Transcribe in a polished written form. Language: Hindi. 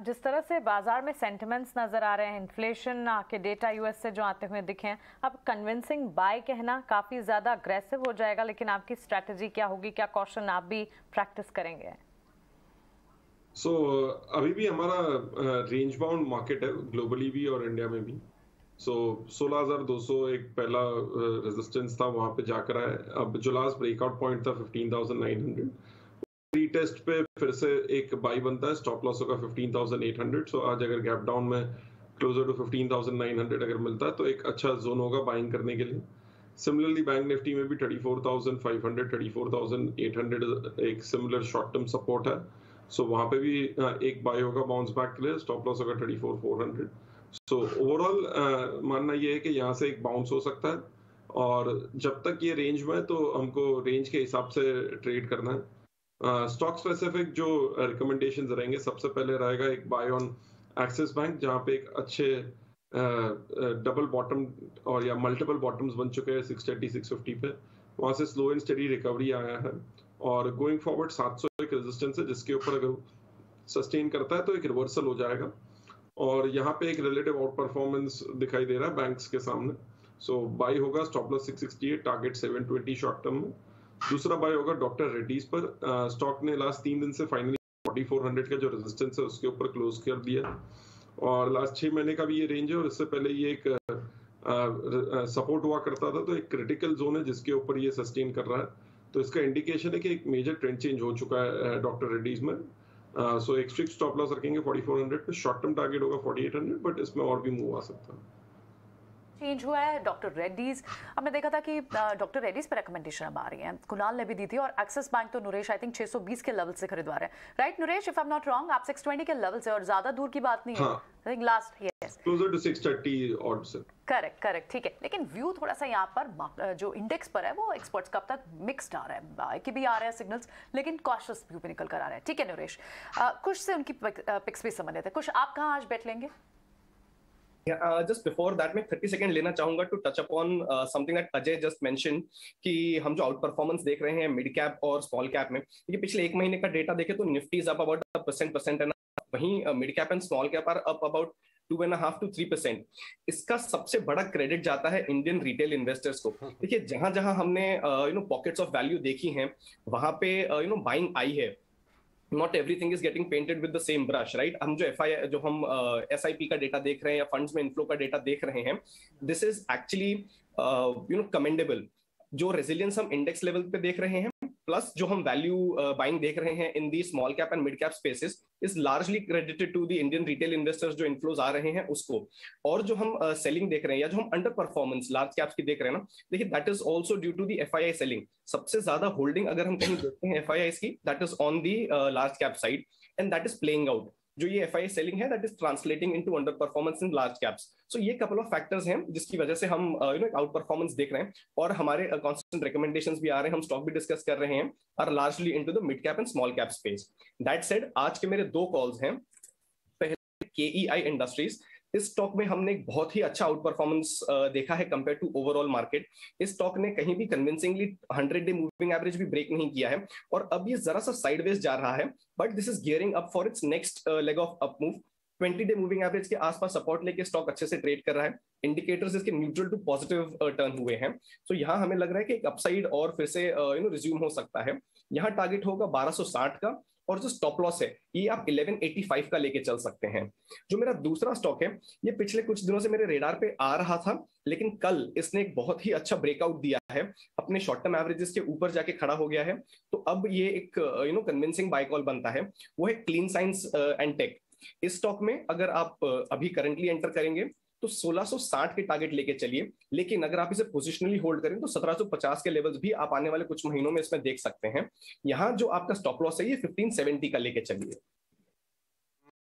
जिस तरह से बाजार में सेंटिमेंट्स नजर आ रहे हैं, इन्फ्लेशन के डेटा यूएस से जो आते हुए दिखे हैं, अब कन्विंसिंग बाय कहना काफी ज्यादा अग्रेसिव हो जाएगा, लेकिन आपकी स्ट्रेटजी क्या होगी, क्या कॉशन आप भी प्रैक्टिस करेंगे? अभी भी हमारा रेंज बाउंड मार्केट है, ग्लोबली भी और इंडिया में भी। 16,200 एक पहला रेजिस्टेंस था, वहां पे जाकर आया। अब जो लास्ट ब्रेकआउट पॉइंट था 15,900, रीटेस्ट पे फिर से एक बाई बनता है, स्टॉप लॉस होगा 15,800। सो आज अगर गैप डाउन में क्लोजर टू 15,900 अगर मिलता है तो एक अच्छा जोन होगा बाइंग करने के लिए। सिमिलरली बैंक निफ्टी में भी 34,500 34,800 एक सिमिलर शॉर्ट टर्म सपोर्ट है। सो वहां पे भी एक बाय होगा बाउंस बैक के लिए, स्टॉप लॉस होगा 34,400। सो ओवरऑल मानना ये है कि यहाँ से एक बाउंस हो सकता है, और जब तक ये रेंज में है तो हमको रेंज के हिसाब से ट्रेड करना है। स्टॉक स्पेसिफिक जो रिकमेंडेशंस रहेंगे, सबसे पहले रहेगा एक बाय ऑन एक्सिस बैंक, जहाँ पे एक अच्छे डबल बॉटम और या मल्टीपल बॉटम्स बन चुके हैं 630 650 पे। वहां से स्लो एंड स्टेडी रिकवरी आया है, और गोइंग फॉरवर्ड 700 एक रेजिस्टेंस है, जिसके ऊपर अगर सस्टेन करता है तो एक रिवर्सल हो जाएगा। और यहाँ पे एक रिलेटिव आउट परफॉर्मेंस दिखाई दे रहा है बैंक्स के सामने। सो बाय होगा stop loss 668, target 720 short term में। दूसरा बाय होगा डॉक्टर रेड्डीज पर। स्टॉक ने लास्ट 3 दिन से फाइनली 4400 का जो रेजिस्टेंस है उसके ऊपर क्लोज कर दिया, और लास्ट 6 महीने का भी ये रेंज है, और इससे पहले ये एक सपोर्ट हुआ करता था, तो एक क्रिटिकल जोन है जिसके ऊपर ये सस्टेन कर रहा है। तो इसका इंडिकेशन है कि एक मेजर ट्रेंड चेंज हो चुका है डॉक्टर रेड्डीज में। सो एक स्ट्रिक्ट स्टॉप लॉस रखेंगे 4400 पे, शॉर्ट टर्म टारगेट होगा 4800, बट इसमें और भी मूव आ सकता है। चेंज हुआ है डॉक्टर रेड्डीज। हमने देखा था कि डॉक्टर रेड्डीज पर रिकमेंडेशन अब आ रही है, कुणाल ने भी दी थी, और एक्सिस बैंक तो नरेश आई थिंक 620 के लेवल से खरीदवा रहे हैं, right Naresh? If I am not wrong, आप 620 के लेवल से, और ज्यादा दूर की बात नहीं है। I think last yes closure to 630 odd से। करेक्ट करेक्ट, ठीक है। लेकिन व्यू थोड़ा सा यहाँ पर जो इंडेक्स पर है वो एक्सपर्ट्स का अब तक मिक्स्ड आ रहा है, बाय के भी आ रहे हैं सिग्नल्स, लेकिन कॉशियस व्यू पे निकल कर आ रहा है। ठीक है नरेश, कुछ से उनकी पिक्स भी समझ लेते हैं। कुछ आप कहाँ आज बैठ लेंगे? जस्ट बिफोर दैट मैं 30 सेकंड लेना चाहूंगा to touch upon something that Ajay just mention, कि हम जो आउट परफॉर्मेंस देख रहे हैं मिड कैप और स्मॉल कैप में, क्योंकि पिछले एक महीने का डेटा देखें तो Nifty is up about percent and वहीं mid cap and small cap are up about 2.5 to 3%। इसका सबसे बड़ा क्रेडिट जाता है इंडियन रिटेल इन्वेस्टर्स को। देखिए जहां जहां हमने पॉकेट्स ऑफ वैल्यू देखी हैं, वहां पे बाइंग आई है। Not everything is getting painted with the same brush, right? हम जो हम SIP का डेटा देख रहे हैं या फंड्स में इनफ्लो का डेटा देख रहे हैं, दिस इज एक्चुअली कमेंडेबल। जो रेजिलियंस हम इंडेक्स लेवल पे देख रहे हैं, प्लस जो हम वैल्यू बाइंग देख रहे हैं in the small cap and mid cap spaces, is largely credited to the Indian retail investors जो इनफ्लोज आ रहे हैं उसको। और जो हम सेलिंग देख रहे हैं या जो हम अंडर परफॉर्मेंस लार्ज कैप्स की देख रहे हैं ना, देखिए that is also due to the FII selling. सबसे ज्यादा होल्डिंग अगर हम कहीं देखते हैं FIIs की, that is on the large cap side, and that is playing out. जो ये FII सेलिंग है, that is translating into underperformance in large caps. So ये कपल ऑफ फैक्टर्स हैं जिसकी वजह से हम आउट परफॉर्मेंस देख रहे हैं, और हमारे कांस्टेंट रिकमेंडेशंस भी आ रहे हैं, हम स्टॉक भी डिस्कस कर रहे हैं, are largely into the mid cap and small cap space. That said, आज के मेरे 2 कॉल्स हैं। पहले KEI इंडस्ट्रीज, इस स्टॉक में हमने एक बहुत ही अच्छा आउट परफॉर्मेंस देखा है कंपेयर टू ओवरऑल मार्केट। इस स्टॉक ने कहीं भी कन्विंसिंगली 100-डे मूविंग एवरेज भी ब्रेक नहीं किया है, और अब ये जरा सा साइडवेज जा रहा है, but this is gearing up for its next leg of up move. 20-डे मूविंग एवरेज के आसपास सपोर्ट लेके स्टॉक अच्छे से ट्रेड कर रहा है। इंडिकेटर्स इसके न्यूट्रल टू पॉजिटिव टर्न हुए हैं। तो यहाँ हमें लग रहा है कि एक अपसाइड और फिर से रिज्यूम हो सकता है। यहाँ टारगेट होगा 1260 का, और जो स्टॉप लॉस है ये आप 1185 का लेके चल सकते हैं। जो मेरा दूसरा स्टॉक है, ये पिछले कुछ दिनों से मेरे रेडार पे आ रहा था, लेकिन कल इसने एक बहुत ही अच्छा ब्रेकआउट दिया है, अपने शॉर्ट टर्म एवरेजेस के ऊपर जाके खड़ा हो गया है। तो अब ये एक कन्विंसिंग बाय कॉल बनता है, वो है क्लीन साइंस एंड टेक। इस स्टॉक में अगर आप अभी करंटली एंटर करेंगे तो 1660 के टारगेट लेके चलिए, लेकिन अगर आप इसे पोजिशनली होल्ड करें तो 1750 के लेवल्स भी आप आने वाले कुछ महीनों में इसमें देख सकते हैं। यहाँ जो आपका स्टॉप लॉस है ये 1570 का लेके चलिए।